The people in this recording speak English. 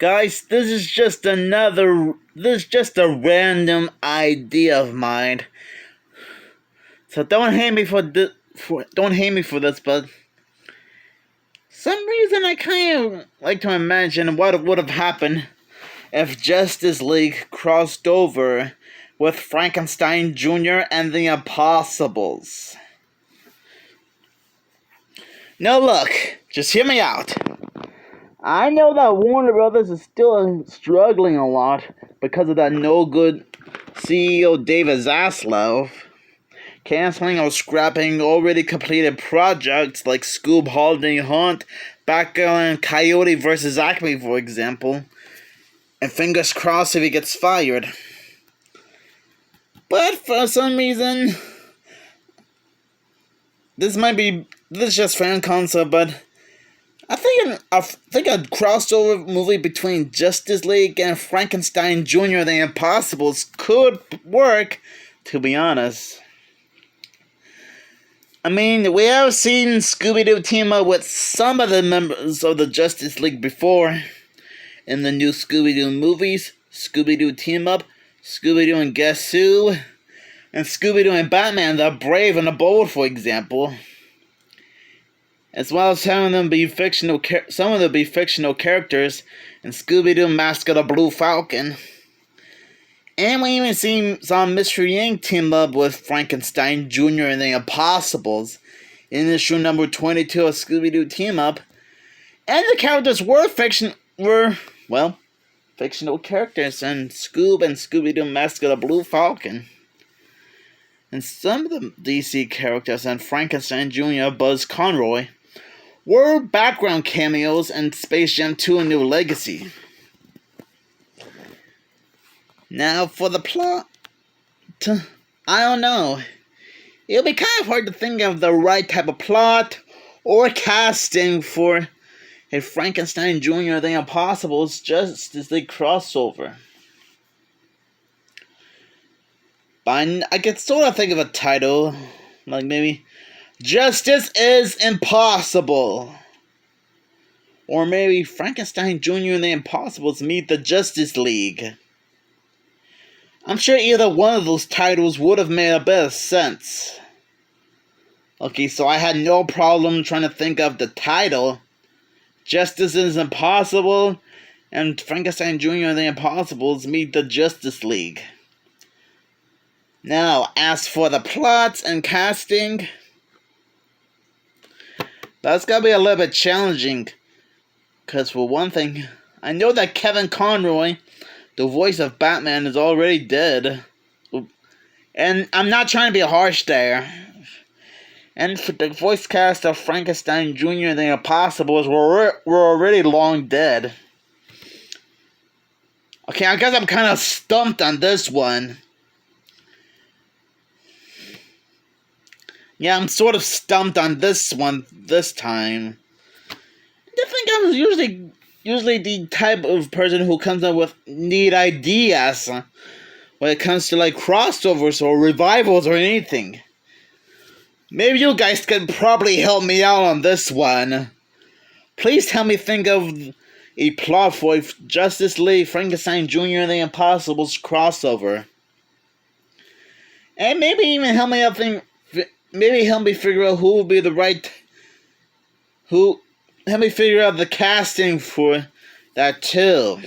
Guys, this is just a random idea of mine. So don't hate me for this, but some reason I kind of like to imagine what would have happened if Justice League crossed over with Frankenstein Jr. and the Impossibles. Now look, just hear me out. I know that Warner Brothers is still struggling a lot because of that no-good CEO David Zaslav canceling or scrapping already completed projects like Scoob Holiday Hunt, Batgirl and Coyote vs. Acme, for example. And fingers crossed if he gets fired. But for some reason, this is just fan concept, but I think a crossover movie between Justice League and Frankenstein Jr. The Impossibles could work, to be honest. I mean, we have seen Scooby-Doo team up with some of the members of the Justice League before. In the new Scooby-Doo movies, Scooby-Doo Team Up, Scooby-Doo and Guess Who, and Scooby-Doo and Batman, the Brave and the Bold, for example. As well as having them be some of them be fictional characters in Scooby-Doo Mask of the Blue Falcon. And we even saw Mystery Inc. team up with Frankenstein Jr. and the Impossibles in issue number 22 of Scooby-Doo Team Up. And the characters were fictional characters in Scoob and Scooby-Doo Mask of the Blue Falcon. And some of the DC characters in Frankenstein Jr. Buzz Conroy were background cameos in Space Jam 2: A New Legacy. Now for the plot, I don't know. It'll be kind of hard to think of the right type of plot or casting for a Frankenstein Jr. The Impossibles Justice League crossover. But I could sort of think of a title, like maybe Justice is Impossible. Or maybe Frankenstein Jr. and the Impossibles meet the Justice League. I'm sure either one of those titles would have made a bit of sense. Okay, so I had no problem trying to think of the title. Justice is Impossible, and Frankenstein Jr. and the Impossibles meet the Justice League. Now, as for the plots and casting, that's gotta be a little bit challenging. Because for one thing, I know that Kevin Conroy, the voice of Batman, is already dead. And I'm not trying to be harsh there. And for the voice cast of Frankenstein Jr. and the Impossibles were already long dead. Okay, I guess I'm kind of stumped on this one. Yeah, I'm sort of stumped on this one this time. I think I'm usually the type of person who comes up with neat ideas when it comes to like crossovers or revivals or anything. Maybe you guys can probably help me out on this one. Please help me think of a plot for a Justice League Frankenstein Jr. and the Impossibles crossover. And maybe even help me figure out who will be the right... Help me figure out the casting for that too.